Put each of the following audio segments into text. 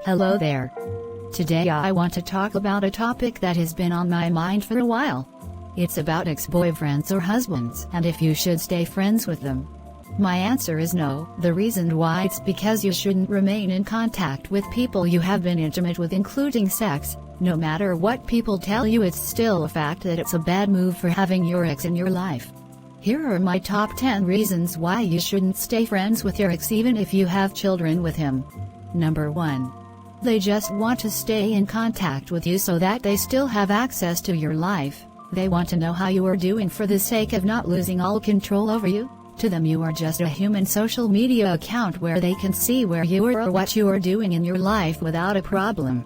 Hello there. Today I want to talk about a topic that has been on my mind for a while. It's about ex-boyfriends or husbands and if you should stay friends with them. My answer is no. The reason why it's because you shouldn't remain in contact with people you have been intimate with, including sex. No matter what people tell you, it's still a fact that it's a bad move for having your ex in your life. Here are my top 10 reasons why you shouldn't stay friends with your ex even if you have children with him. Number 1. They just want to stay in contact with you so that they still have access to your life. They want to know how you are doing for the sake of not losing all control over you. To them you are just a human social media account where they can see where you are or what you are doing in your life without a problem.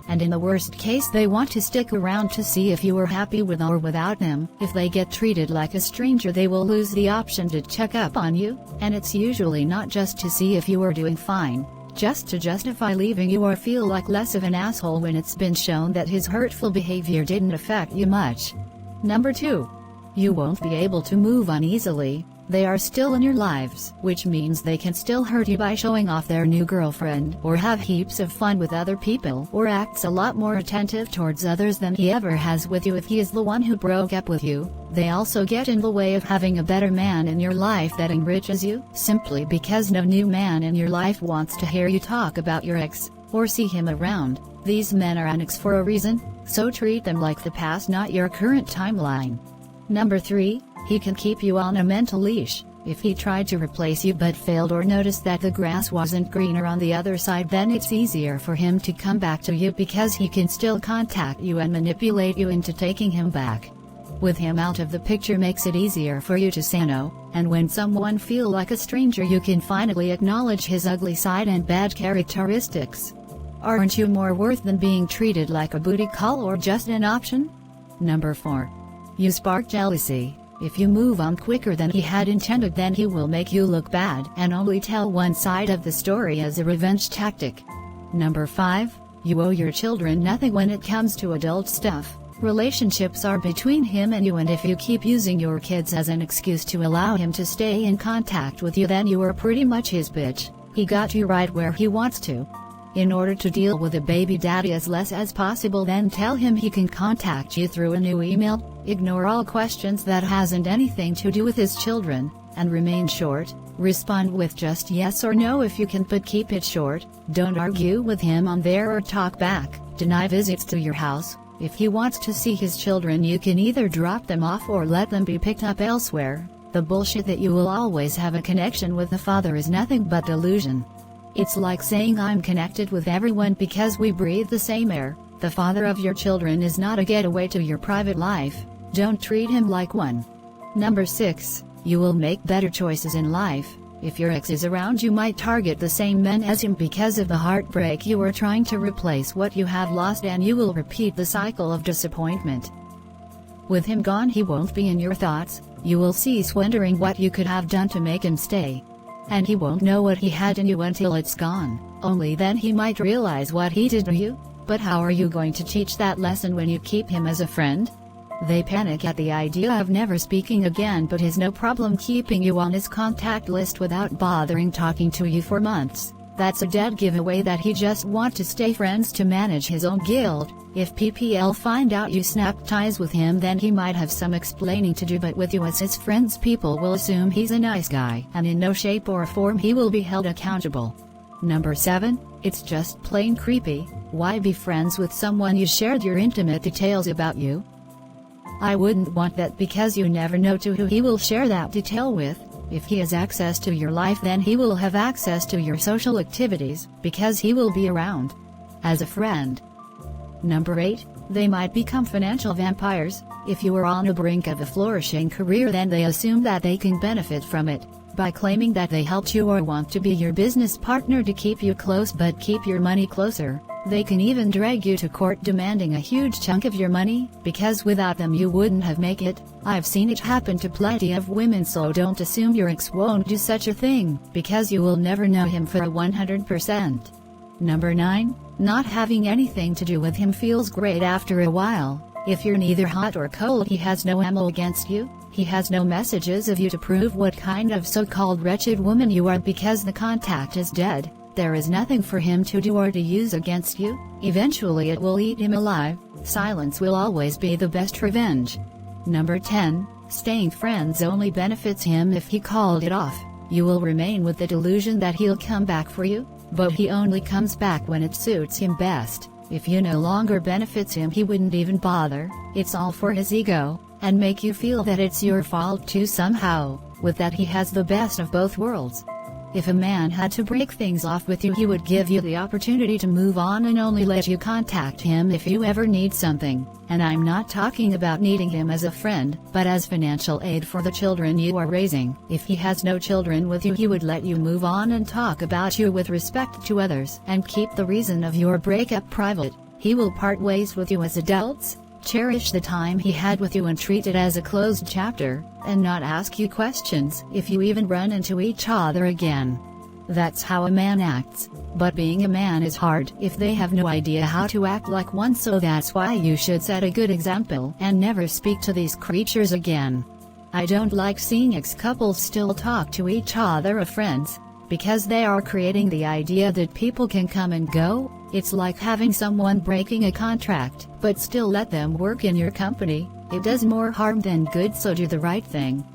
And in the worst case, they want to stick around to see if you are happy with or without them. If they get treated like a stranger, they will lose the option to check up on you, and it's usually not just to see if you are doing fine, just to justify leaving you or feel like less of an asshole when it's been shown that his hurtful behavior didn't affect you much. Number 2. You won't be able to move on easily. They are still in your lives, which means they can still hurt you by showing off their new girlfriend, or have heaps of fun with other people, or acts a lot more attentive towards others than he ever has with you if he is the one who broke up with you. They also get in the way of having a better man in your life that enriches you, simply because no new man in your life wants to hear you talk about your ex, or see him around. These men are an ex for a reason, so treat them like the past, not your current timeline. Number 3. He can keep you on a mental leash. If he tried to replace you but failed or noticed that the grass wasn't greener on the other side, then it's easier for him to come back to you because he can still contact you and manipulate you into taking him back. With him out of the picture makes it easier for you to say no, and when someone feels like a stranger, you can finally acknowledge his ugly side and bad characteristics. Aren't you more worth than being treated like a booty call or just an option? Number 4. You spark jealousy. If you move on quicker than he had intended, then he will make you look bad and only tell one side of the story as a revenge tactic. Number 5. You owe your children nothing when it comes to adult stuff. Relationships are between him and you, and if you keep using your kids as an excuse to allow him to stay in contact with you, then you are pretty much his bitch. He got you right where he wants to. In order to deal with a baby daddy as less as possible, then tell him he can contact you through a new email, ignore all questions that hasn't anything to do with his children, and remain short. Respond with just yes or no if you can, but keep it short. Don't argue with him on there or talk back. Deny visits to your house. If he wants to see his children, you can either drop them off or let them be picked up elsewhere. The bullshit that you will always have a connection with the father is nothing but delusion. It's like saying I'm connected with everyone because we breathe the same air. The father of your children is not a getaway to your private life. Don't treat him like one. Number 6. You will make better choices in life. If your ex is around, you might target the same men as him because of the heartbreak. You are trying to replace what you have lost, and you will repeat the cycle of disappointment. With him gone, he won't be in your thoughts. You will cease wondering what you could have done to make him stay. And he won't know what he had in you until it's gone. Only then he might realize what he did to you. But how are you going to teach that lesson when you keep him as a friend? They panic at the idea of never speaking again, but has no problem keeping you on his contact list without bothering talking to you for months. That's a dead giveaway that he just wants to stay friends to manage his own guilt. If PPL find out you snap ties with him, then he might have some explaining to do, but with you as his friends, people will assume he's a nice guy, and in no shape or form he will be held accountable. Number 7. It's just plain creepy. Why be friends with someone you shared your intimate details about you? I wouldn't want that because you never know to who he will share that detail with. If he has access to your life, then he will have access to your social activities, because he will be around as a friend. Number 8. They might become financial vampires. If you are on the brink of a flourishing career, then they assume that they can benefit from it by claiming that they helped you or want to be your business partner to keep you close but keep your money closer. They can even drag you to court demanding a huge chunk of your money, because without them you wouldn't have make it. I've seen it happen to plenty of women, so don't assume your ex won't do such a thing, because you will never know him for a 100%. Number 9. Not having anything to do with him feels great after a while. If you're neither hot or cold, he has no ammo against you. He has no messages of you to prove what kind of so-called wretched woman you are, because the contact is dead. there is nothing for him to do or to use against you. Eventually it will eat him alive. Silence will always be the best revenge. Number 10. Staying friends only benefits him if he called it off. You will remain with the delusion that he'll come back for you, but he only comes back when it suits him best. If you no longer benefits him, he wouldn't even bother. It's all for his ego, and make you feel that it's your fault too somehow. With that, he has the best of both worlds. If a man had to break things off with you, he would give you the opportunity to move on and only let you contact him if you ever need something. And I'm not talking about needing him as a friend, but as financial aid for the children you are raising. If he has no children with you, he would let you move on and talk about you with respect to others, and keep the reason of your breakup private. He will part ways with you as adults, cherish the time he had with you and treat it as a closed chapter, and not ask you questions if you even run into each other again. That's how a man acts, but being a man is hard if they have no idea how to act like one, so that's why you should set a good example and never speak to these creatures again. I don't like seeing ex-couples still talk to each other as friends, because they are creating the idea that people can come and go. It's like having someone breaking a contract, but still let them work in your company. It does more harm than good, so do the right thing.